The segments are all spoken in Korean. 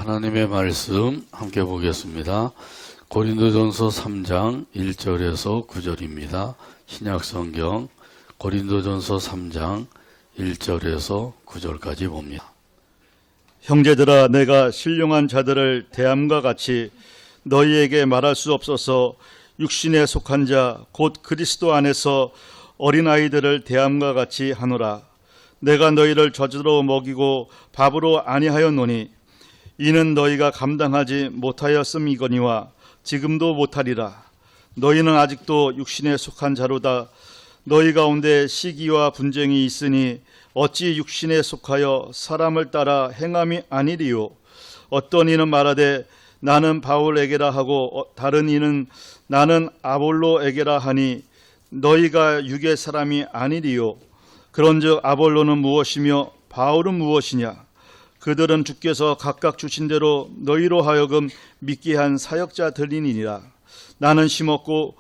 하나님의 말씀 함께 보겠습니다. 고린도전서 3장 1절에서 9절입니다. 신약성경 고린도전서 3장 1절에서 9절까지 봅니다. 형제들아, 내가 신령한 자들을 대함과 같이 너희에게 말할 수 없어서 육신에 속한 자 곧 그리스도 안에서 어린아이들을 대함과 같이 하노라. 내가 너희를 젖으로 먹이고 밥으로 아니하였노니 이는 너희가 감당하지 못하였음이거니와 지금도 못하리라. 너희는 아직도 육신에 속한 자로다. 너희 가운데 시기와 분쟁이 있으니 어찌 육신에 속하여 사람을 따라 행함이 아니리요. 어떤 이는 말하되 나는 바울에게라 하고 다른 이는 나는 아볼로에게라 하니 너희가 육의 사람이 아니리요. 그런즉 아볼로는 무엇이며 바울은 무엇이냐? 그들은 주께서 각각 주신 대로 너희로 하여금 믿게 한 사역자들이니라. 나는 심었고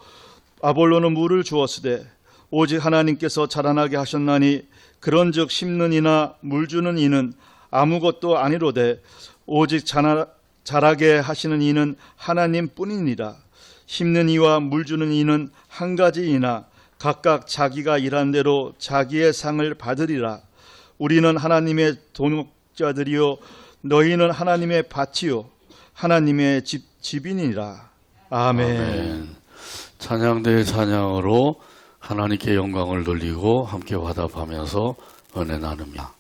아볼로는 물을 주었으되 오직 하나님께서 자라나게 하셨나니 그런즉 심는 이나 물 주는 이는 아무것도 아니로되 오직 자라게 하시는 이는 하나님뿐이니라. 심는 이와 물 주는 이는 한 가지이나 각각 자기가 일한 대로 자기의 상을 받으리라. 우리는 하나님의 동역자들이요 너희는 하나님의 밭이요 하나님의 집인이라. 아멘. 아멘. 찬양대의 찬양으로 하나님께 영광을 돌리고 함께 화답하면서 은혜 나눕니다.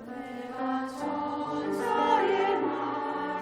내가 천사의 말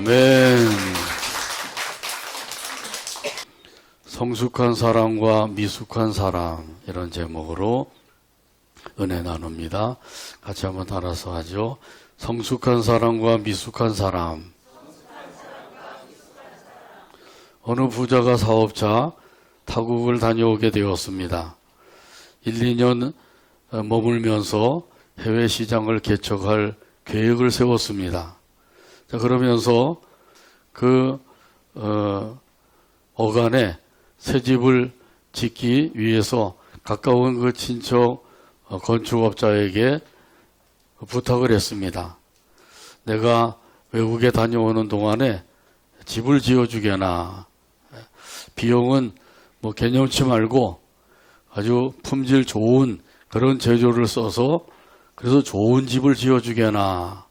아멘. 성숙한 사람과 미숙한 사람, 이런 제목으로 은혜 나눕니다. 같이 한번 따라서 하죠. 성숙한 사람과 미숙한 사람. 어느 부자가 사업자 타국을 다녀오게 되었습니다. 1, 2년 머물면서 해외 시장을 개척할 계획을 세웠습니다. 자, 그러면서 그 어간에 새 집을 짓기 위해서 가까운 그 친척 건축업자에게 부탁을 했습니다. 내가 외국에 다녀오는 동안에 집을 지어주게나. 비용은 뭐 개념치 말고 아주 품질 좋은 그런 재료를 써서 그래서 좋은 집을 지어주게나.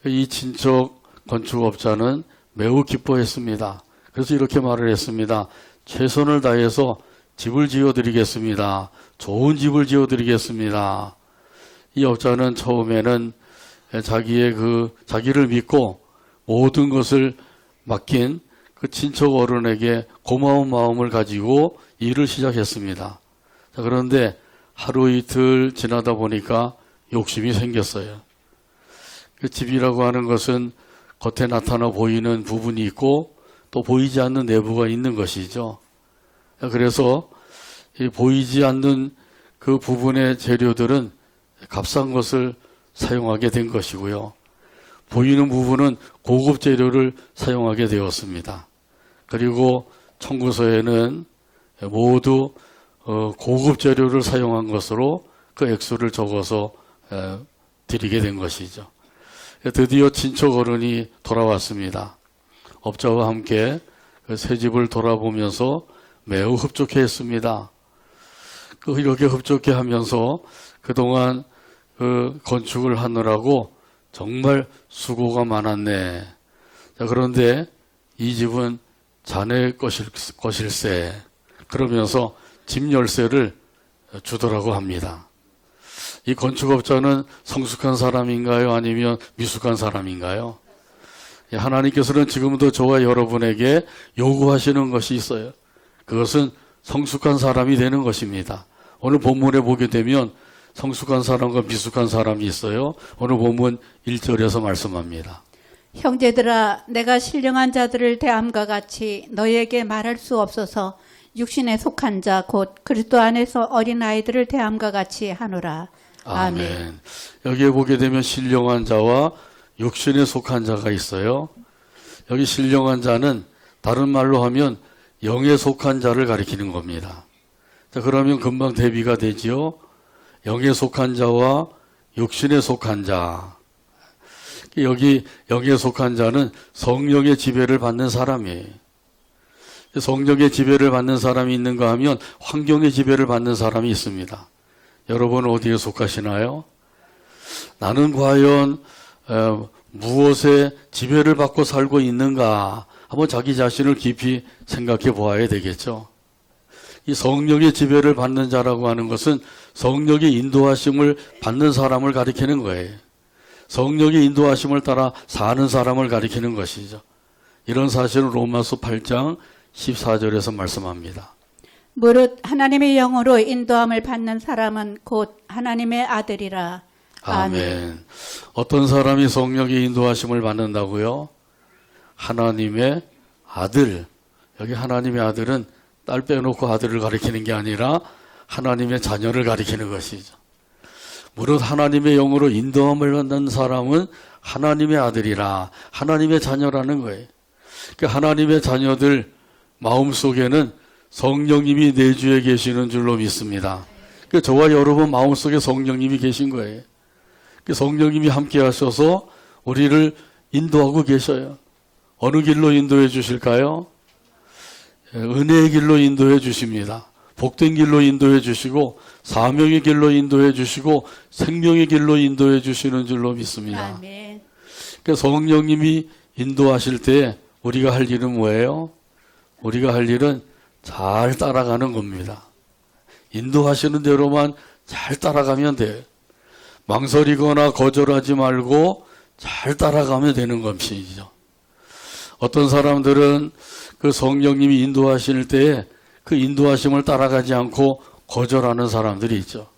이 친척 건축업자는 매우 기뻐했습니다. 그래서 이렇게 말을 했습니다. 최선을 다해서 집을 지어드리겠습니다. 좋은 집을 지어드리겠습니다. 이 업자는 처음에는 자기를 믿고 모든 것을 맡긴 그 친척 어른에게 고마운 마음을 가지고 일을 시작했습니다. 자, 그런데 하루 이틀 지나다 보니까 욕심이 생겼어요. 그 집이라고 하는 것은 겉에 나타나 보이는 부분이 있고 또 보이지 않는 내부가 있는 것이죠. 그래서 이 보이지 않는 그 부분의 재료들은 값싼 것을 사용하게 된 것이고요. 보이는 부분은 고급 재료를 사용하게 되었습니다. 그리고 청구서에는 모두 고급 재료를 사용한 것으로 그 액수를 적어서 드리게 된 것이죠. 드디어 친척 어른이 돌아왔습니다. 업자와 함께 그 새 집을 돌아보면서 매우 흡족해했습니다. 이렇게 흡족해 하면서 그동안 그 건축을 하느라고 정말 수고가 많았네. 자, 그런데 이 집은 자네 것일세. 그러면서 집 열쇠를 주더라고 합니다. 이 건축업자는 성숙한 사람인가요? 아니면 미숙한 사람인가요? 하나님께서는 지금도 저와 여러분에게 요구하시는 것이 있어요. 그것은 성숙한 사람이 되는 것입니다. 오늘 본문에 보게 되면 성숙한 사람과 미숙한 사람이 있어요. 오늘 본문 1절에서 말씀합니다. 형제들아, 내가 신령한 자들을 대함과 같이 너희에게 말할 수 없어서 육신에 속한 자 곧 그리스도 안에서 어린아이들을 대함과 같이 하노라. 아멘. 여기에 보게 되면 신령한 자와 육신에 속한 자가 있어요. 여기 신령한 자는 다른 말로 하면 영에 속한 자를 가리키는 겁니다. 자, 그러면 금방 대비가 되지요. 영에 속한 자와 육신에 속한 자. 여기 영에 속한 자는 성령의 지배를 받는 사람이에요. 성령의 지배를 받는 사람이 있는가 하면 환경의 지배를 받는 사람이 있습니다. 여러분 어디에 속하시나요? 나는 과연 무엇에 지배를 받고 살고 있는가? 한번 자기 자신을 깊이 생각해 보아야 되겠죠. 이 성령의 지배를 받는 자라고 하는 것은 성령의 인도하심을 받는 사람을 가리키는 거예요. 성령의 인도하심을 따라 사는 사람을 가리키는 것이죠. 이런 사실은 로마서 8장 14절에서 말씀합니다. 무릇 하나님의 영으로 인도함을 받는 사람은 곧 하나님의 아들이라. 아멘. 어떤 사람이 성령의 인도하심을 받는다고요? 하나님의 아들. 여기 하나님의 아들은 딸 빼놓고 아들을 가리키는 게 아니라 하나님의 자녀를 가리키는 것이죠. 무릇 하나님의 영으로 인도함을 받는 사람은 하나님의 아들이라, 하나님의 자녀라는 거예요. 그러니까 하나님의 자녀들 마음속에는 성령님이 내주에 계시는 줄로 믿습니다. 그러니까 저와 여러분 마음속에 성령님이 계신 거예요. 그러니까 성령님이 함께 하셔서 우리를 인도하고 계셔요. 어느 길로 인도해 주실까요? 은혜의 길로 인도해 주십니다. 복된 길로 인도해 주시고 사명의 길로 인도해 주시고 생명의 길로 인도해 주시는 줄로 믿습니다. 아멘. 그러니까 성령님이 인도하실 때 우리가 할 일은 뭐예요? 우리가 할 일은 잘 따라가는 겁니다. 인도하시는 대로만 잘 따라가면 돼요. 망설이거나 거절하지 말고 잘 따라가면 되는 것이죠. 어떤 사람들은 그 성령님이 인도하실 때에 그 인도하심을 따라가지 않고 거절하는 사람들이 있죠.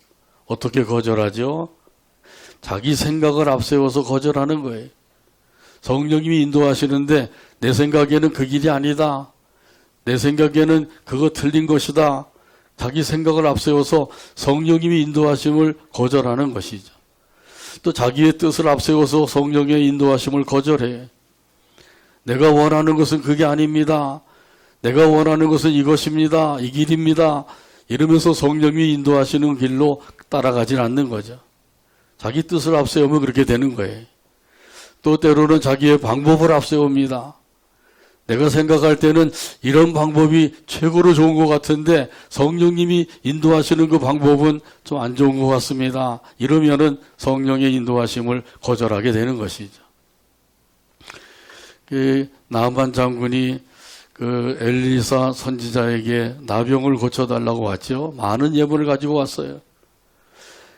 어떻게 거절하죠? 자기 생각을 앞세워서 거절하는 거예요. 성령님이 인도하시는데 내 생각에는 그 길이 아니다. 내 생각에는 그거 틀린 것이다. 자기 생각을 앞세워서 성령님이 인도하심을 거절하는 것이죠. 또 자기의 뜻을 앞세워서 성령의 인도하심을 거절해. 내가 원하는 것은 그게 아닙니다. 내가 원하는 것은 이것입니다. 이 길입니다. 이러면서 성령이 인도하시는 길로 따라가진 않는 거죠. 자기 뜻을 앞세우면 그렇게 되는 거예요. 또 때로는 자기의 방법을 앞세웁니다. 내가 생각할 때는 이런 방법이 최고로 좋은 것 같은데 성령님이 인도하시는 그 방법은 좀 안 좋은 것 같습니다. 이러면은 성령의 인도하심을 거절하게 되는 것이죠. 나만 장군이 그 엘리사 선지자에게 나병을 고쳐달라고 왔죠. 많은 예물을 가지고 왔어요.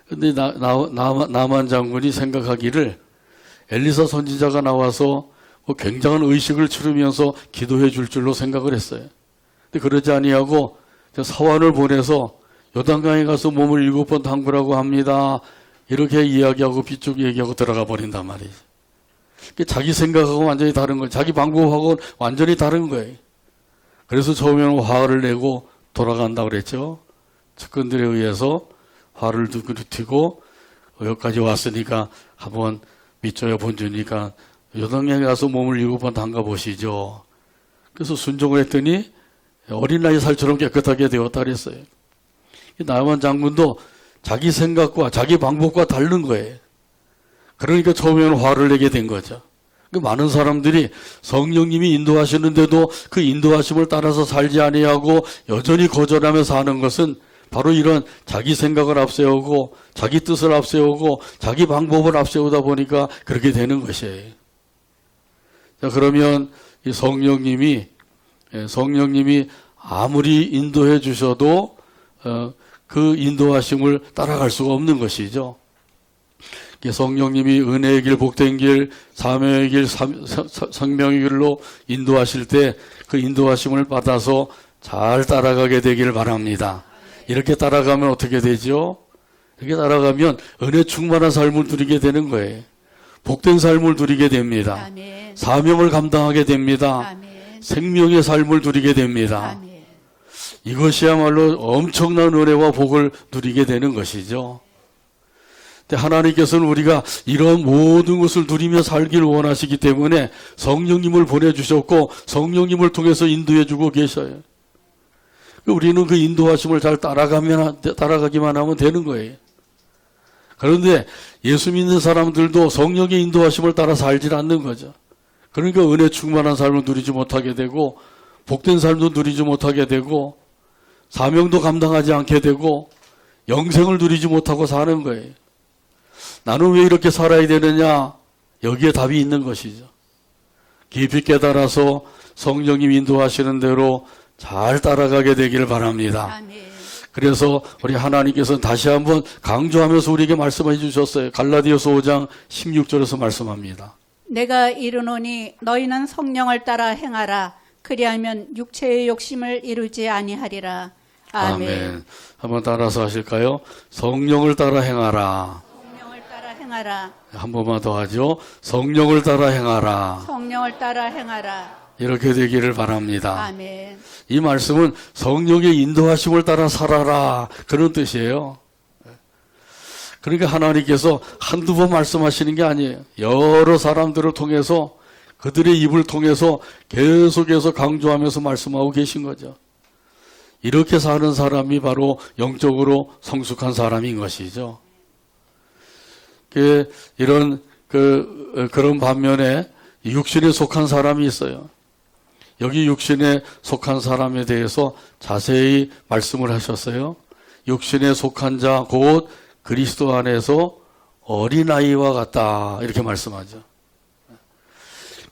근데 나만 장군이 생각하기를 엘리사 선지자가 나와서 굉장한 의식을 치르면서 기도해 줄 줄로 생각을 했어요. 근데 그러지 아니하고 사환을 보내서 요단강에 가서 몸을 7번 담그라고 합니다. 이렇게 이야기하고 빗쭉 얘기하고 들어가 버린단 말이죠. 자기 생각하고 완전히 다른 거예요. 자기 방법하고 완전히 다른 거예요. 그래서 처음에는 화를 내고 돌아간다고 그랬죠. 측근들에 의해서 화를 튀고 여기까지 왔으니까 한번 밑줘야 본주니까 요단강에 가서 몸을 7번 담가 보시죠. 그래서 순종을 했더니 어린아이 살처럼 깨끗하게 되었다 그랬어요. 나만 장군도 자기 생각과 자기 방법과 다른 거예요. 그러니까 처음에는 화를 내게 된 거죠. 많은 사람들이 성령님이 인도하시는데도 그 인도하심을 따라서 살지 아니하고 여전히 거절하며 사는 것은 바로 이런 자기 생각을 앞세우고 자기 뜻을 앞세우고 자기 방법을 앞세우다 보니까 그렇게 되는 것이에요. 자, 그러면 이 성령님이 아무리 인도해 주셔도 그 인도하심을 따라갈 수가 없는 것이죠. 성령님이 은혜의 길, 복된 길, 사명의 길, 생명의 길로 인도하실 때 그 인도하심을 받아서 잘 따라가게 되길 바랍니다. 이렇게 따라가면 어떻게 되죠? 이렇게 따라가면 은혜 충만한 삶을 누리게 되는 거예요. 복된 삶을 누리게 됩니다. 아멘. 사명을 감당하게 됩니다. 아멘. 생명의 삶을 누리게 됩니다. 아멘. 이것이야말로 엄청난 은혜와 복을 누리게 되는 것이죠. 근데 하나님께서는 우리가 이런 모든 것을 누리며 살길 원하시기 때문에 성령님을 보내주셨고 성령님을 통해서 인도해주고 계셔요. 우리는 그 인도하심을 잘 따라가기만 하면 되는 거예요. 그런데 예수 믿는 사람들도 성령의 인도하심을 따라 살질 않는 거죠. 그러니까 은혜 충만한 삶을 누리지 못하게 되고 복된 삶도 누리지 못하게 되고 사명도 감당하지 않게 되고 영생을 누리지 못하고 사는 거예요. 나는 왜 이렇게 살아야 되느냐? 여기에 답이 있는 것이죠. 깊이 깨달아서 성령님 인도하시는 대로 잘 따라가게 되기를 바랍니다. 아멘. 그래서 우리 하나님께서는 다시 한번 강조하면서 우리에게 말씀해 주셨어요. 갈라디아서 5장 16절에서 말씀합니다. 내가 이르노니 너희는 성령을 따라 행하라. 그리하면 육체의 욕심을 이루지 아니하리라. 아멘. 한번 따라서 하실까요? 성령을 따라 행하라. 성령을 따라 행하라. 한 번만 더 하죠. 성령을 따라 행하라. 성령을 따라 행하라. 이렇게 되기를 바랍니다. 아멘. 이 말씀은 성령의 인도하심을 따라 살아라 그런 뜻이에요. 그러니까 하나님께서 한두 번 말씀하시는 게 아니에요. 여러 사람들을 통해서 그들의 입을 통해서 계속해서 강조하면서 말씀하고 계신 거죠. 이렇게 사는 사람이 바로 영적으로 성숙한 사람인 것이죠. 그런 반면에 육신에 속한 사람이 있어요. 여기 육신에 속한 사람에 대해서 자세히 말씀을 하셨어요. 육신에 속한 자 곧 그리스도 안에서 어린아이와 같다 이렇게 말씀하죠.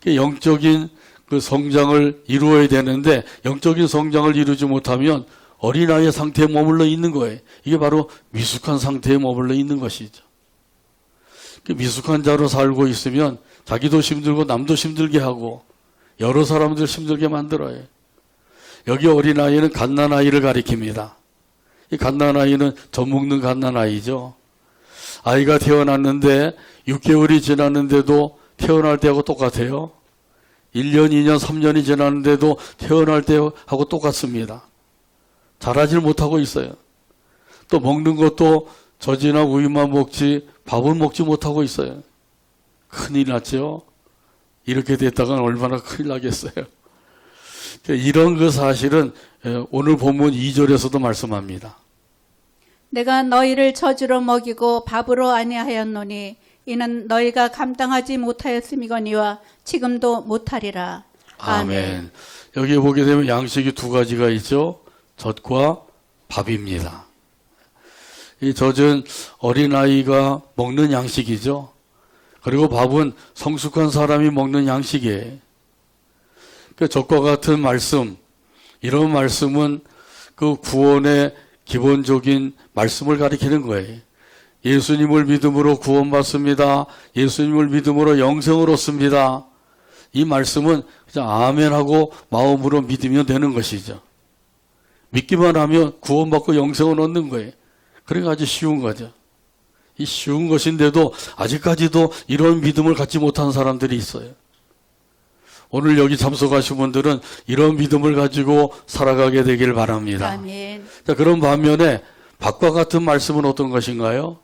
영적인 그 성장을 이루어야 되는데 영적인 성장을 이루지 못하면 어린아이의 상태에 머물러 있는 거예요. 이게 바로 미숙한 상태에 머물러 있는 것이죠. 미숙한 자로 살고 있으면 자기도 힘들고 남도 힘들게 하고 여러 사람들 힘들게 만들어요. 여기 어린아이는 갓난아이를 가리킵니다. 이 갓난아이는 젖 먹는 갓난아이죠. 아이가 태어났는데 6개월이 지났는데도 태어날 때하고 똑같아요. 1년, 2년, 3년이 지났는데도 태어날 때하고 똑같습니다. 자라질 못하고 있어요. 또 먹는 것도 젖이나 우유만 먹지 밥은 먹지 못하고 있어요. 큰일 났죠. 이렇게 됐다간 얼마나 큰일 나겠어요. 이런 그 사실은 오늘 본문 2절에서도 말씀합니다. 내가 너희를 젖으로 먹이고 밥으로 아니하였노니 이는 너희가 감당하지 못하였음이거니와 지금도 못하리라. 아멘. 여기 보게 되면 양식이 두 가지가 있죠. 젖과 밥입니다. 이 젖은 어린아이가 먹는 양식이죠. 그리고 밥은 성숙한 사람이 먹는 양식이에요. 그 젖과 같은 말씀, 이런 말씀은 그 구원의 기본적인 말씀을 가리키는 거예요. 예수님을 믿음으로 구원받습니다. 예수님을 믿음으로 영생을 얻습니다. 이 말씀은 그냥 아멘하고 마음으로 믿으면 되는 것이죠. 믿기만 하면 구원받고 영생을 얻는 거예요. 그러니까 아주 쉬운 거죠. 이 쉬운 것인데도 아직까지도 이런 믿음을 갖지 못한 사람들이 있어요. 오늘 여기 참석하신 분들은 이런 믿음을 가지고 살아가게 되길 바랍니다. 아멘. 자, 그런 반면에 밥과 같은 말씀은 어떤 것인가요?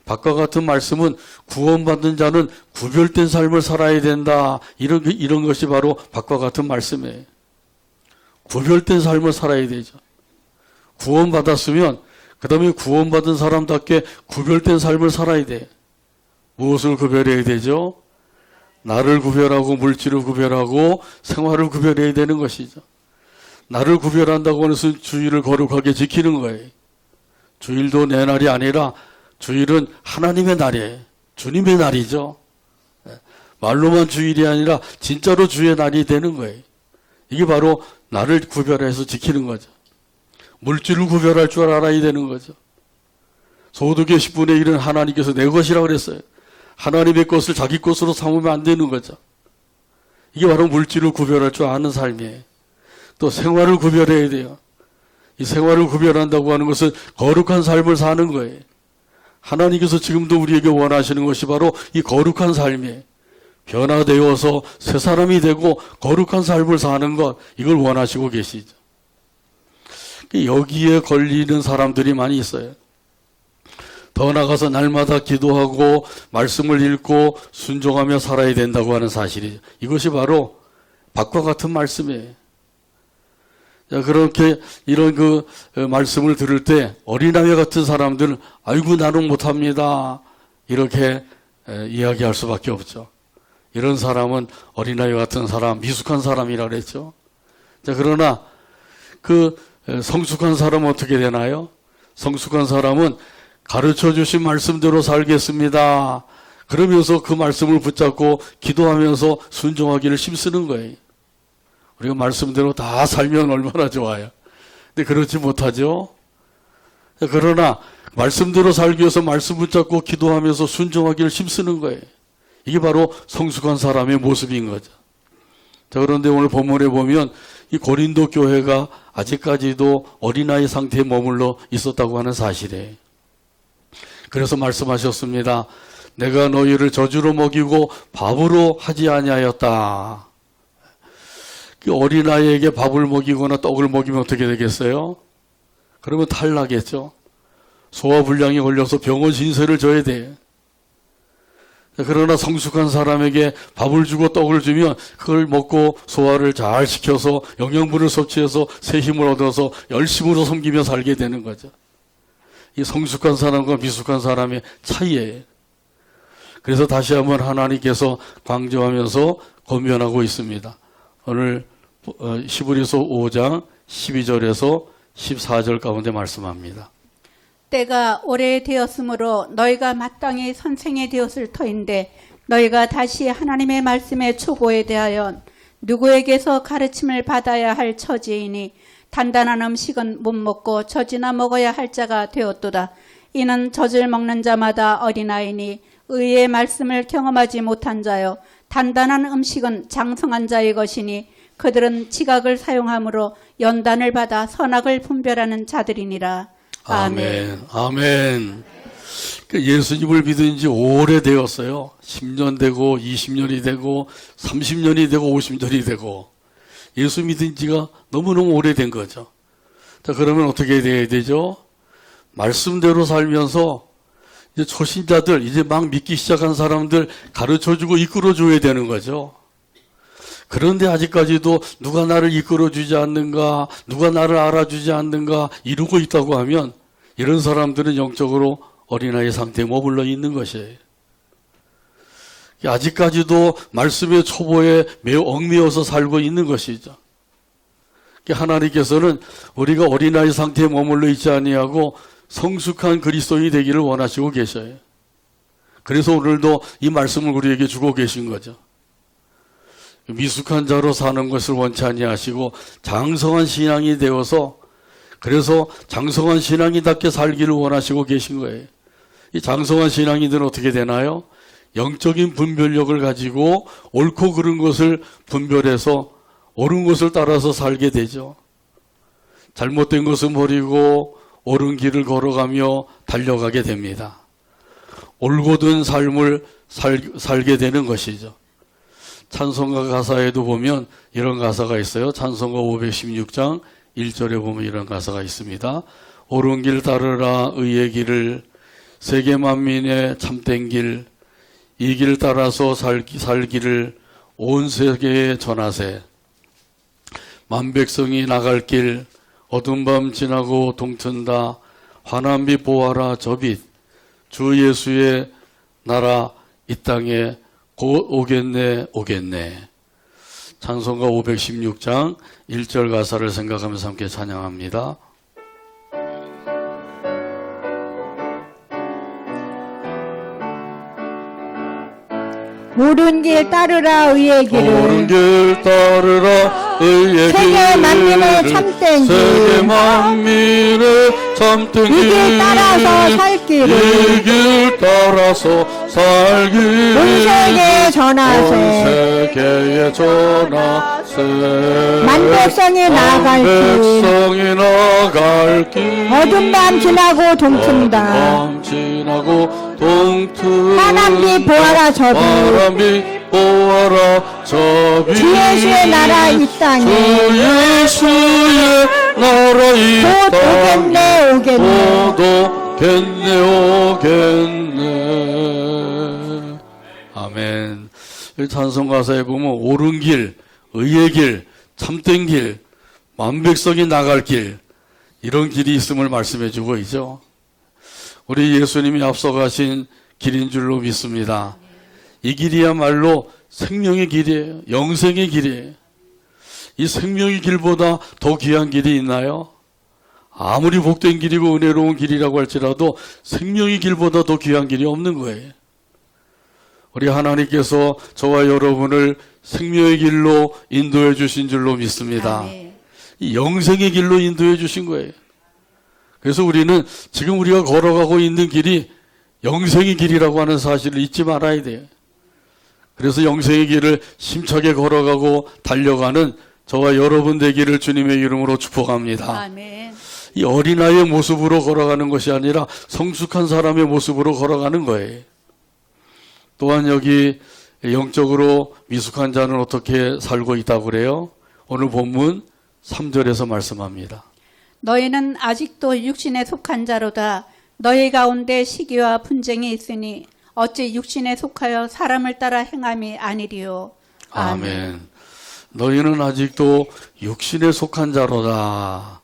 밥과 같은 말씀은 구원받는 자는 구별된 삶을 살아야 된다. 이런 것이 바로 밥과 같은 말씀이에요. 구별된 삶을 살아야 되죠. 구원받았으면 그 다음에 구원받은 사람답게 구별된 삶을 살아야 돼요. 무엇을 구별해야 되죠? 나를 구별하고 물질을 구별하고 생활을 구별해야 되는 것이죠. 나를 구별한다고 하는 것은 주일을 거룩하게 지키는 거예요. 주일도 내 날이 아니라 주일은 하나님의 날이에요. 주님의 날이죠. 말로만 주일이 아니라 진짜로 주의 날이 되는 거예요. 이게 바로 나를 구별해서 지키는 거죠. 물질을 구별할 줄 알아야 되는 거죠. 소득의 10분의 1은 하나님께서 내 것이라고 그랬어요. 하나님의 것을 자기 것으로 삼으면 안 되는 거죠. 이게 바로 물질을 구별할 줄 아는 삶이에요. 또 생활을 구별해야 돼요. 이 생활을 구별한다고 하는 것은 거룩한 삶을 사는 거예요. 하나님께서 지금도 우리에게 원하시는 것이 바로 이 거룩한 삶이에요. 변화되어서 새 사람이 되고 거룩한 삶을 사는 것, 이걸 원하시고 계시죠. 여기에 걸리는 사람들이 많이 있어요. 더 나아가서 날마다 기도하고 말씀을 읽고 순종하며 살아야 된다고 하는 사실이죠. 이것이 바로 밥과 같은 말씀이에요. 자, 그렇게 이런 그 말씀을 들을 때 어린아이 같은 사람들은 아이고 나는 못합니다. 이렇게 이야기할 수밖에 없죠. 이런 사람은 어린아이 같은 사람, 미숙한 사람이라 그랬죠. 자, 그러나 그 성숙한 사람은 어떻게 되나요? 성숙한 사람은 가르쳐 주신 말씀대로 살겠습니다. 그러면서 그 말씀을 붙잡고 기도하면서 순종하기를 힘쓰는 거예요. 우리가 말씀대로 다 살면 얼마나 좋아요. 근데 그렇지 못하죠. 그러나 말씀대로 살기 위해서 말씀 붙잡고 기도하면서 순종하기를 힘쓰는 거예요. 이게 바로 성숙한 사람의 모습인 거죠. 자, 그런데 오늘 본문에 보면 이 고린도 교회가 아직까지도 어린아이 상태에 머물러 있었다고 하는 사실이에요. 그래서 말씀하셨습니다. 내가 너희를 젖으로 먹이고 밥으로 하지 아니하였다. 어린아이에게 밥을 먹이거나 떡을 먹이면 어떻게 되겠어요? 그러면 탈나겠죠. 소화불량이 걸려서 병원 신세를 져야 돼요. 그러나 성숙한 사람에게 밥을 주고 떡을 주면 그걸 먹고 소화를 잘 시켜서 영양분을 섭취해서 새 힘을 얻어서 열심으로 섬기며 살게 되는 거죠. 이 성숙한 사람과 미숙한 사람의 차이예요. 그래서 다시 한번 하나님께서 강조하면서 권면하고 있습니다. 오늘 히브리서 5장 12절에서 14절 가운데 말씀합니다. 때가 오래되었으므로 너희가 마땅히 선생이 되었을 터인데 너희가 다시 하나님의 말씀의 초보에 대하여 누구에게서 가르침을 받아야 할 처지이니 단단한 음식은 못 먹고 젖이나 먹어야 할 자가 되었도다. 이는 젖을 먹는 자마다 어린아이니 의의 말씀을 경험하지 못한 자요 단단한 음식은 장성한 자의 것이니 그들은 지각을 사용함으로 연단을 받아 선악을 분별하는 자들이니라. 아멘. 아멘. 그 예수님을 믿은 지 오래되었어요. 10년 되고 20년이 되고 30년이 되고 50년이 되고 예수 믿은 지가 너무너무 오래된 거죠. 자, 그러면 어떻게 돼야 되죠? 말씀대로 살면서 이제 초신자들, 이제 막 믿기 시작한 사람들 가르쳐주고 이끌어줘야 되는 거죠. 그런데 아직까지도 누가 나를 이끌어주지 않는가, 누가 나를 알아주지 않는가 이러고 있다고 하면 이런 사람들은 영적으로 어린아이 상태에 머물러 있는 것이에요. 아직까지도 말씀의 초보에 매우 얽매여서 살고 있는 것이죠. 하나님께서는 우리가 어린아이 상태에 머물러 있지 아니하고 성숙한 그리스도인이 되기를 원하시고 계셔요. 그래서 오늘도 이 말씀을 우리에게 주고 계신 거죠. 미숙한 자로 사는 것을 원치 아니하시고 장성한 신앙이 되어서 그래서 장성한 신앙이답게 살기를 원하시고 계신 거예요. 이 장성한 신앙이들은 어떻게 되나요? 영적인 분별력을 가지고 옳고 그른 것을 분별해서 옳은 것을 따라서 살게 되죠. 잘못된 것은 버리고 옳은 길을 걸어가며 달려가게 됩니다. 올곧은 삶을 살게 되는 것이죠. 찬송가 가사에도 보면 이런 가사가 있어요. 찬송가 516장 1절에 보면 이런 가사가 있습니다. 옳은 길 따르라 의의 길을 세계 만민의 참된 길, 이 길 따라서 살기를 온 세계에 전하세. 만 백성이 나갈 길 어두운 밤 지나고 동튼다. 환한 빛 보아라 저 빛. 주 예수의 나라 이 땅에 곧 오겠네 오겠네. 찬송가 516장 1절 가사를 생각하면서 함께 찬양합니다. 옳은 길 따르라 의의 옳은 길을 길 따르라 의의 길을 세계 만민의 참된 길 세계 만민의 참된 이 길 따라서 살 길을 이 길 따라서 살기를 온 세계에 온 전하세 세계에 전하세 만 백성이 나갈 길 백성이 나갈 길 어두운 밤 지나고 동튼다 밤 지나고 동튼 환한 빛 보아라 저 빛. 환한 빛 보아라 저 빛. 주 예수의 나라 이 땅에 주 예수의 나라 이 곧 땅에 오겠네 오겠네 곧 오겠네 오겠네. 아멘. 이 찬송가사에 보면 옳은 길, 의의 길, 참된 길, 만백성이 나갈 길 이런 길이 있음을 말씀해 주고 있죠. 우리 예수님이 앞서가신 길인 줄로 믿습니다. 이 길이야말로 생명의 길이에요. 영생의 길이에요. 이 생명의 길보다 더 귀한 길이 있나요? 아무리 복된 길이고 은혜로운 길이라고 할지라도 생명의 길보다 더 귀한 길이 없는 거예요. 우리 하나님께서 저와 여러분을 생명의 길로 인도해 주신 줄로 믿습니다. 아멘. 이 영생의 길로 인도해 주신 거예요. 그래서 우리는 지금 우리가 걸어가고 있는 길이 영생의 길이라고 하는 사실을 잊지 말아야 돼요. 그래서 영생의 길을 힘차게 걸어가고 달려가는 저와 여러분 되기를 주님의 이름으로 축복합니다. 아멘. 이 어린아이의 모습으로 걸어가는 것이 아니라 성숙한 사람의 모습으로 걸어가는 거예요. 또한 여기 영적으로 미숙한 자는 어떻게 살고 있다고 그래요? 오늘 본문 3절에서 말씀합니다. 너희는 아직도 육신에 속한 자로다. 너희 가운데 시기와 분쟁이 있으니 어찌 육신에 속하여 사람을 따라 행함이 아니리요. 아멘. 너희는 아직도 육신에 속한 자로다.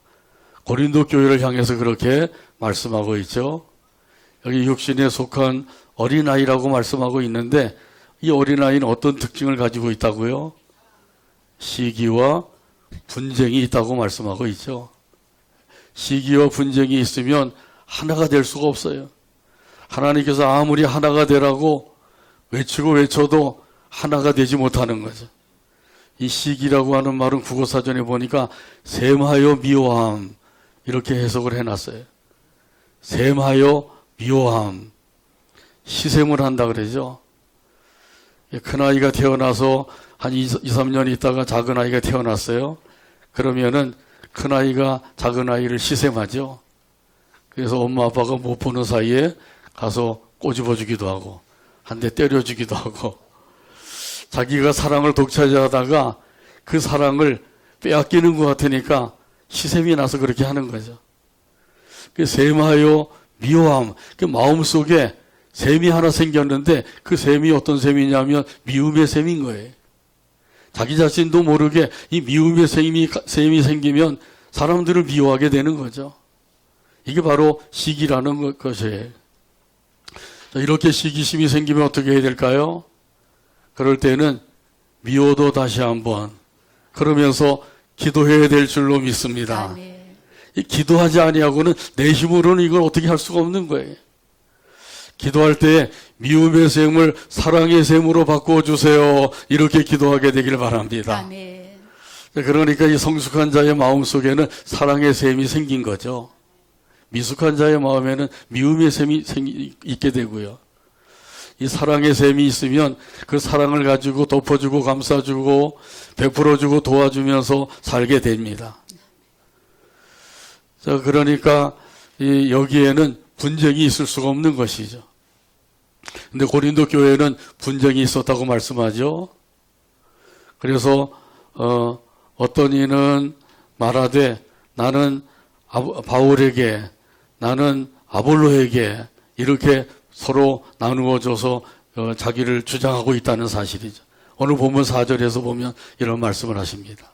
고린도 교회를 향해서 그렇게 말씀하고 있죠. 여기 육신에 속한 어린아이라고 말씀하고 있는데 이 어린아이는 어떤 특징을 가지고 있다고요? 시기와 분쟁이 있다고 말씀하고 있죠. 시기와 분쟁이 있으면 하나가 될 수가 없어요. 하나님께서 아무리 하나가 되라고 외치고 외쳐도 하나가 되지 못하는 거죠. 이 시기라고 하는 말은 국어사전에 보니까 셈하여 미워함 이렇게 해석을 해놨어요. 셈하여 미워함, 희생을 한다 그러죠. 큰아이가 태어나서 한 2, 3년 있다가 작은아이가 태어났어요. 그러면은 큰아이가 작은아이를 시샘하죠. 그래서 엄마 아빠가 못 보는 사이에 가서 꼬집어 주기도 하고 한 대 때려 주기도 하고 자기가 사랑을 독차지하다가 그 사랑을 빼앗기는 것 같으니까 시샘이 나서 그렇게 하는 거죠. 그 셈하여 미워함, 그 마음속에 셈이 하나 생겼는데 그 셈이 어떤 셈이냐면 미움의 셈인 거예요. 자기 자신도 모르게 이 미움의 셈이 생기면 사람들을 미워하게 되는 거죠. 이게 바로 시기라는 것이에요. 이렇게 시기심이 생기면 어떻게 해야 될까요? 그럴 때는 미워도 다시 한번 그러면서 기도해야 될 줄로 믿습니다. 아멘. 이 기도하지 아니하고는 내 힘으로는 이걸 어떻게 할 수가 없는 거예요. 기도할 때 미움의 셈을 사랑의 셈으로 바꿔주세요. 이렇게 기도하게 되길 바랍니다. 아멘. 그러니까 이 성숙한 자의 마음속에는 사랑의 셈이 생긴 거죠. 미숙한 자의 마음에는 미움의 셈이 있게 되고요. 이 사랑의 셈이 있으면 그 사랑을 가지고 덮어주고 감싸주고 베풀어주고 도와주면서 살게 됩니다. 자, 그러니까 여기에는 분쟁이 있을 수가 없는 것이죠. 근데 고린도 교회는 분쟁이 있었다고 말씀하죠. 그래서 어떤 이는 말하되 나는 바울에게 나는 아볼로에게 이렇게 서로 나누어져서 자기를 주장하고 있다는 사실이죠. 오늘 본문 4절에서 보면 이런 말씀을 하십니다.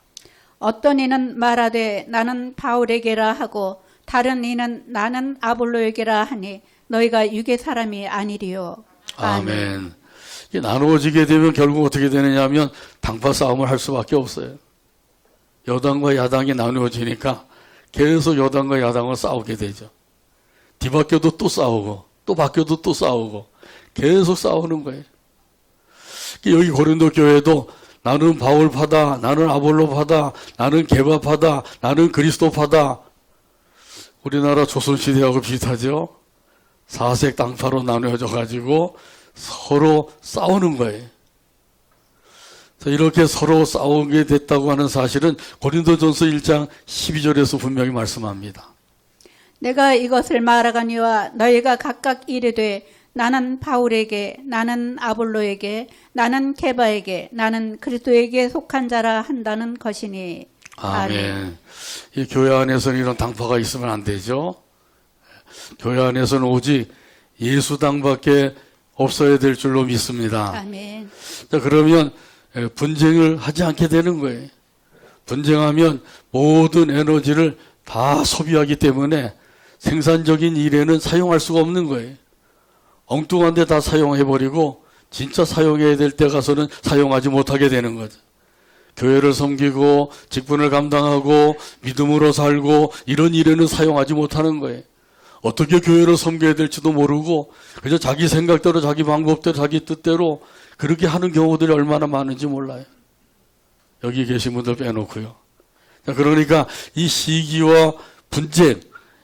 어떤 이는 말하되 나는 바울에게라 하고 다른 이는 나는 아볼로에게라 하니 너희가 육의 사람이 아니리요. 아멘. 이게 나누어지게 되면 결국 어떻게 되느냐 하면 당파 싸움을 할 수밖에 없어요. 여당과 야당이 나누어지니까 계속 여당과 야당은 싸우게 되죠. 뒤바뀌어도 또 싸우고 또 바뀌어도 또 싸우고 계속 싸우는 거예요. 여기 고린도 교회도 나는 바울파다, 나는 아볼로파다, 나는 게바파다, 나는 그리스도파다. 우리나라 조선시대하고 비슷하죠. 사색 당파로 나누어져 가지고 서로 싸우는 거예요. 이렇게 서로 싸우게 됐다고 하는 사실은 고린도전서 1장 12절에서 분명히 말씀합니다. 내가 이것을 말하거니와 너희가 각각 이르되 나는 바울에게 나는 아볼로에게 나는 게바에게 나는 그리스도에게 속한 자라 한다는 것이니. 아멘. 이 교회 안에서는 이런 당파가 있으면 안 되죠. 교회 안에서는 오직 예수당밖에 없어야 될 줄로 믿습니다. 아멘. 자, 그러면 분쟁을 하지 않게 되는 거예요. 분쟁하면 모든 에너지를 다 소비하기 때문에 생산적인 일에는 사용할 수가 없는 거예요. 엉뚱한 데 다 사용해버리고 진짜 사용해야 될 때 가서는 사용하지 못하게 되는 거죠. 교회를 섬기고 직분을 감당하고 믿음으로 살고 이런 일에는 사용하지 못하는 거예요. 어떻게 교회를 섬겨야 될지도 모르고 그저 자기 생각대로 자기 방법대로 자기 뜻대로 그렇게 하는 경우들이 얼마나 많은지 몰라요. 여기 계신 분들 빼놓고요. 그러니까 이 시기와 분쟁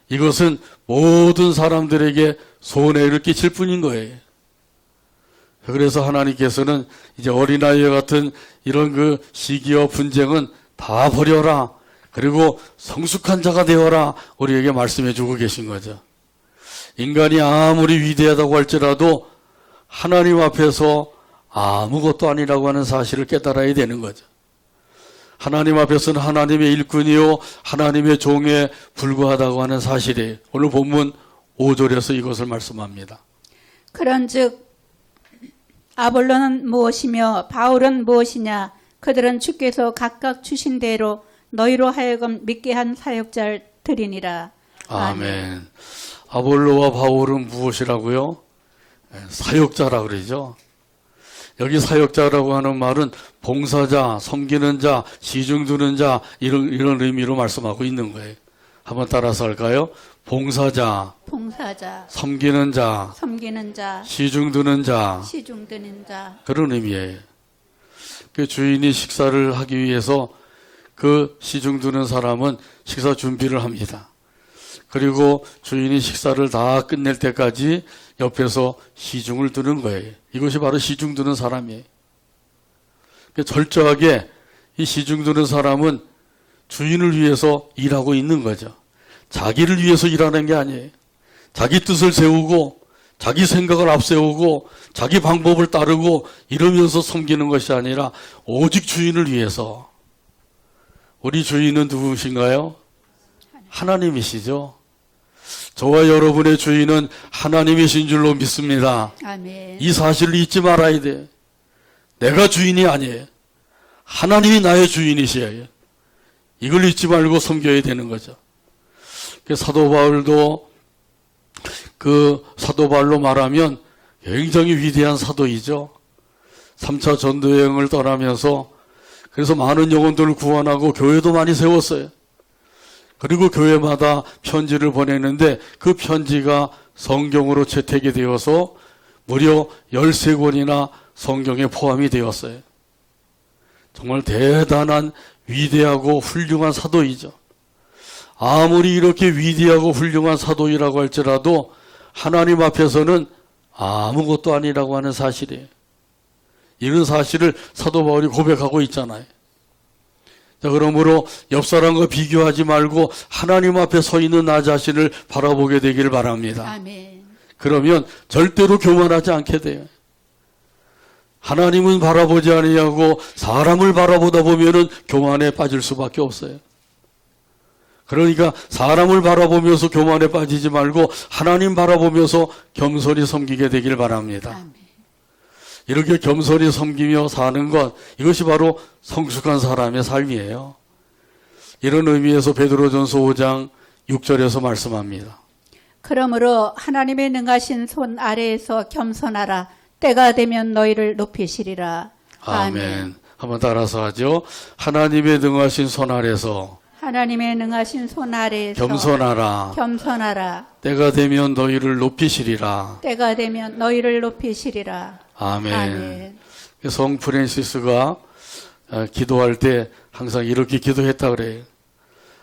이것은 모든 사람들에게 손해를 끼칠 뿐인 거예요. 그래서 하나님께서는 이제 어린아이와 같은 이런 그 시기와 분쟁은 다 버려라. 그리고 성숙한 자가 되어라. 우리에게 말씀해 주고 계신 거죠. 인간이 아무리 위대하다고 할지라도 하나님 앞에서 아무것도 아니라고 하는 사실을 깨달아야 되는 거죠. 하나님 앞에서는 하나님의 일꾼이요 하나님의 종에 불과하다고 하는 사실이에요. 오늘 본문 5절에서 이것을 말씀합니다. 그런즉 아볼로는 무엇이며 바울은 무엇이냐? 그들은 주께서 각각 주신 대로 너희로 하여금 믿게 한 사역자들이니라. 아멘. 아볼로와 바울은 무엇이라고요? 사역자라 그러죠. 여기 사역자라고 하는 말은 봉사자, 섬기는 자, 시중 두는 자 이런 의미로 말씀하고 있는 거예요. 한번 따라서 할까요? 봉사자, 섬기는 자, 시중 두는 자, 그런 의미예요. 그 주인이 식사를 하기 위해서 그 시중 두는 사람은 식사 준비를 합니다. 그리고 주인이 식사를 다 끝낼 때까지 옆에서 시중을 두는 거예요. 이것이 바로 시중 두는 사람이에요. 철저하게 이 시중 드는 사람은 주인을 위해서 일하고 있는 거죠. 자기를 위해서 일하는 게 아니에요. 자기 뜻을 세우고 자기 생각을 앞세우고 자기 방법을 따르고 이러면서 섬기는 것이 아니라 오직 주인을 위해서. 우리 주인은 누구신가요? 하나님이시죠. 저와 여러분의 주인은 하나님이신 줄로 믿습니다. 아멘. 이 사실을 잊지 말아야 돼. 내가 주인이 아니에요. 하나님이 나의 주인이시에요. 이걸 잊지 말고 섬겨야 되는 거죠. 사도 바울도 그 사도 바울로 말하면 굉장히 위대한 사도이죠. 3차 전도여행을 떠나면서 그래서 많은 영혼들을 구원하고 교회도 많이 세웠어요. 그리고 교회마다 편지를 보내는데 그 편지가 성경으로 채택이 되어서 무려 13권이나 성경에 포함이 되었어요. 정말 대단한 위대하고 훌륭한 사도이죠. 아무리 이렇게 위대하고 훌륭한 사도이라고 할지라도 하나님 앞에서는 아무것도 아니라고 하는 사실이에요. 이런 사실을 사도 바울이 고백하고 있잖아요. 자, 그러므로 옆 사람과 비교하지 말고 하나님 앞에 서 있는 나 자신을 바라보게 되기를 바랍니다. 아멘. 그러면 절대로 교만하지 않게 돼요. 하나님은 바라보지 아니하고 사람을 바라보다 보면은 교만에 빠질 수밖에 없어요. 그러니까 사람을 바라보면서 교만에 빠지지 말고 하나님 바라보면서 겸손히 섬기게 되길 바랍니다. 아멘. 이렇게 겸손히 섬기며 사는 것, 이것이 바로 성숙한 사람의 삶이에요. 이런 의미에서 베드로전서 5장 6절에서 말씀합니다. 그러므로 하나님의 능하신 손 아래에서 겸손하라. 때가 되면 너희를 높이시리라. 아멘. 한번 따라서 하죠. 하나님의 능하신 손 아래서 하나님의 능하신 손 아래에서 겸손하라. 겸손하라. 때가 되면 너희를 높이시리라. 때가 되면 너희를 높이시리라. 아멘. 아멘. 성 프란시스가 기도할 때 항상 이렇게 기도했다 그래요.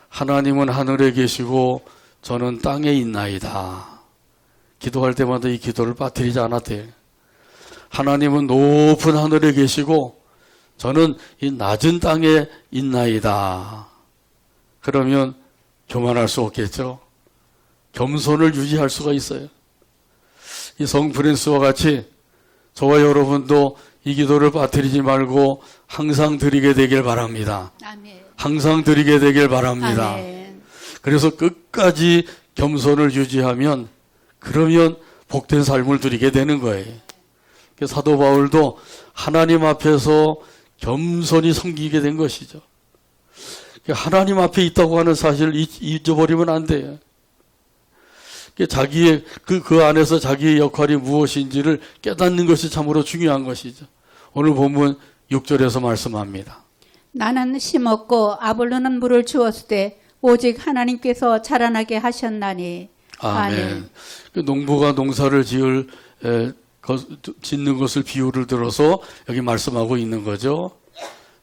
하나님은 하늘에 계시고 저는 땅에 있나이다. 기도할 때마다 이 기도를 빠뜨리지 않았대요. 하나님은 높은 하늘에 계시고 저는 이 낮은 땅에 있나이다. 그러면 교만할 수 없겠죠. 겸손을 유지할 수가 있어요. 이 성 프란시스와 같이 저와 여러분도 이 기도를 빠뜨리지 말고 항상 드리게 되길 바랍니다. 아멘. 항상 드리게 되길 바랍니다. 아멘. 그래서 끝까지 겸손을 유지하면 그러면 복된 삶을 누리게 되는 거예요. 사도 바울도 하나님 앞에서 겸손히 섬기게 된 것이죠. 하나님 앞에 있다고 하는 사실을 잊어버리면 안 돼요. 자기의 그 안에서 자기의 역할이 무엇인지를 깨닫는 것이 참으로 중요한 것이죠. 오늘 본문 6절에서 말씀합니다. 나는 심었고 아볼로는 물을 주었을 때 오직 하나님께서 자라나게 하셨나니. 아멘. 농부가 농사를 짓는 것을 비유를 들어서 여기 말씀하고 있는 거죠.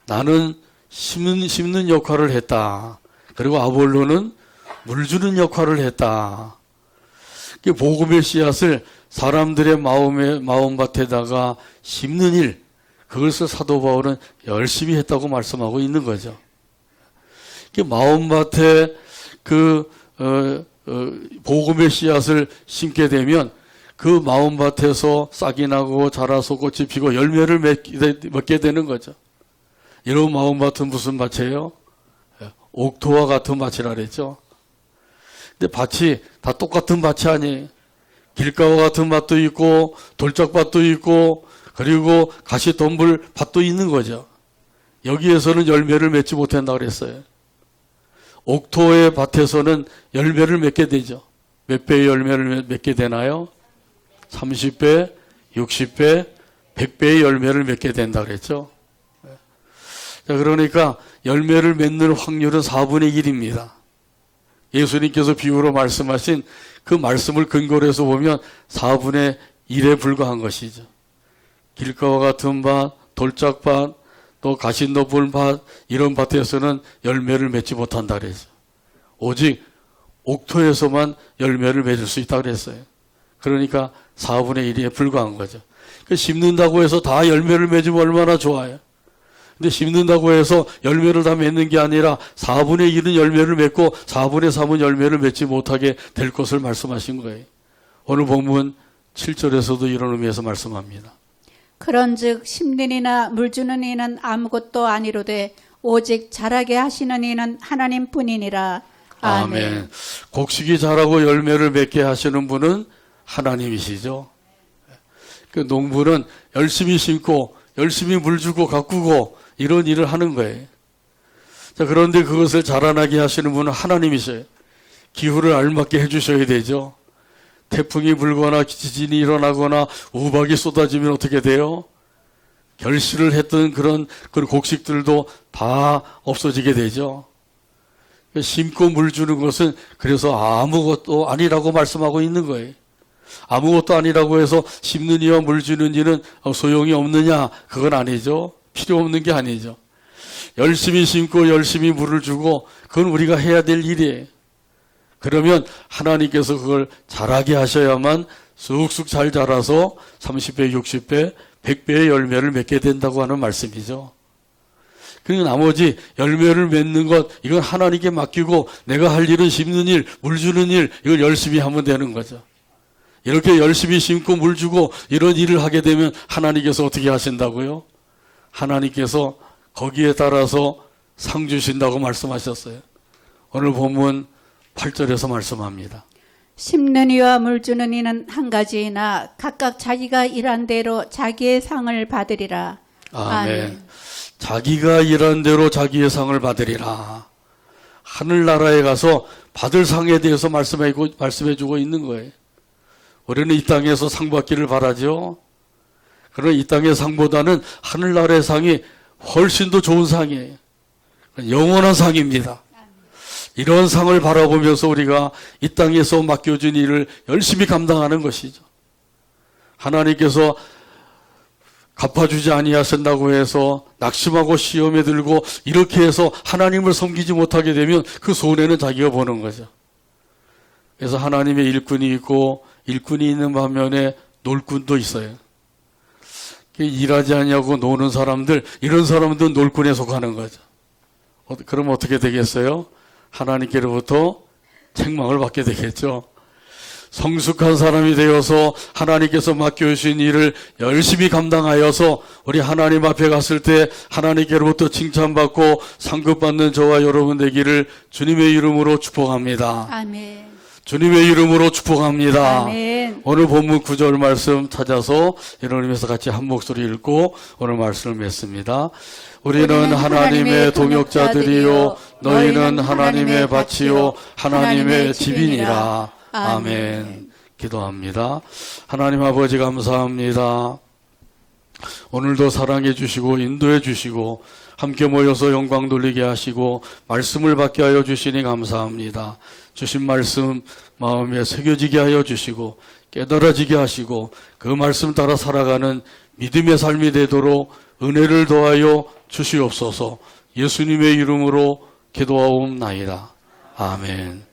나는 심는 역할을 했다. 그리고 아볼로는 물 주는 역할을 했다. 복음의 씨앗을 사람들의 마음밭에다가 심는 일, 그것을 사도 바울은 열심히 했다고 말씀하고 있는 거죠. 마음밭에 복음의 씨앗을 심게 되면 그 마음밭에서 싹이 나고 자라서 꽃이 피고 열매를 맺게 되는 거죠. 이런 마음밭은 무슨 밭이에요? 옥토와 같은 밭이라 그랬죠. 근데 밭이 다 똑같은 밭이 아니에요. 길가와 같은 밭도 있고 돌짝밭도 있고 그리고 가시덤불 밭도 있는 거죠. 여기에서는 열매를 맺지 못한다 그랬어요. 옥토의 밭에서는 열매를 맺게 되죠. 몇 배의 열매를 맺게 되나요? 30배, 60배, 100배의 열매를 맺게 된다 그랬죠. 자, 그러니까 열매를 맺는 확률은 4분의 1입니다. 예수님께서 비유로 말씀하신 그 말씀을 근거로 해서 보면 4분의 1에 불과한 것이죠. 길가와 같은 밭, 돌짝밭, 또 가시덤불 밭, 이런 밭에서는 열매를 맺지 못한다 그랬죠. 오직 옥토에서만 열매를 맺을 수 있다 그랬어요. 그러니까 4분의 1에 불과한 거죠. 심는다고 해서 다 열매를 맺으면 얼마나 좋아요. 근데 심는다고 해서 열매를 다 맺는 게 아니라 4분의 1은 열매를 맺고 4분의 3은 열매를 맺지 못하게 될 것을 말씀하신 거예요. 오늘 본문 7절에서도 이런 의미에서 말씀합니다. 그런즉 심는 이나 물 주는 이는 아무것도 아니로되 오직 자라게 하시는 이는 하나님뿐이니라. 아멘. 곡식이 자라고 열매를 맺게 하시는 분은 하나님이시죠. 그 농부는 열심히 심고 열심히 물 주고 가꾸고 이런 일을 하는 거예요. 자, 그런데 그것을 자라나게 하시는 분은 하나님이셔요. 기후를 알맞게 해주셔야 되죠. 태풍이 불거나 지진이 일어나거나 우박이 쏟아지면 어떻게 돼요? 결실을 했던 그런 곡식들도 다 없어지게 되죠. 심고 물 주는 것은 그래서 아무것도 아니라고 말씀하고 있는 거예요. 아무것도 아니라고 해서 심는 이와 물 주는 이는 소용이 없느냐? 그건 아니죠. 필요 없는 게 아니죠. 열심히 심고 열심히 물을 주고 그건 우리가 해야 될 일이에요. 그러면 하나님께서 그걸 자라게 하셔야만 쑥쑥 잘 자라서 30배, 60배, 100배의 열매를 맺게 된다고 하는 말씀이죠. 그리고 나머지 열매를 맺는 것 이건 하나님께 맡기고 내가 할 일은 심는 일, 물 주는 일 이걸 열심히 하면 되는 거죠. 이렇게 열심히 심고 물 주고 이런 일을 하게 되면 하나님께서 어떻게 하신다고요? 하나님께서 거기에 따라서 상 주신다고 말씀하셨어요. 오늘 본문 8절에서 말씀합니다. 심는 이와 물 주는 이는 한 가지이나 각각 자기가 일한 대로 자기의 상을 받으리라. 아멘. 자기가 일한 대로 자기의 상을 받으리라. 하늘나라에 가서 받을 상에 대해서 말씀해주고 있는 거예요. 우리는 이 땅에서 상 받기를 바라죠. 그러나 이 땅의 상보다는 하늘나라의 상이 훨씬 더 좋은 상이에요. 영원한 상입니다. 이런 상을 바라보면서 우리가 이 땅에서 맡겨진 일을 열심히 감당하는 것이죠. 하나님께서 갚아주지 아니하신다고 해서 낙심하고 시험에 들고 이렇게 해서 하나님을 섬기지 못하게 되면 그 손해는 자기가 보는 거죠. 그래서 하나님의 일꾼이 있고 일꾼이 있는 반면에 놀꾼도 있어요. 일하지 않냐고 노는 사람들, 이런 사람들은 놀꾼에 속하는 거죠. 그럼 어떻게 되겠어요? 하나님께로부터 책망을 받게 되겠죠. 성숙한 사람이 되어서 하나님께서 맡겨주신 일을 열심히 감당하여서 우리 하나님 앞에 갔을 때 하나님께로부터 칭찬받고 상급받는 저와 여러분 되기를 주님의 이름으로 축복합니다. 아멘. 주님의 이름으로 축복합니다. 아멘. 오늘 본문 9절 말씀 찾아서 이런 의미에서 같이 한 목소리 읽고 오늘 말씀을 맺습니다. 우리는 하나님의 동역자들이요 너희는 하나님의 밭이요 하나님의 집이니라. 아멘. 기도합니다. 하나님 아버지 감사합니다. 오늘도 사랑해 주시고 인도해 주시고 함께 모여서 영광 돌리게 하시고 말씀을 받게 하여 주시니 감사합니다. 주신 말씀 마음에 새겨지게 하여 주시고 깨달아지게 하시고 그 말씀 따라 살아가는 믿음의 삶이 되도록 은혜를 더하여 주시옵소서. 예수님의 이름으로 기도하옵나이다. 아멘.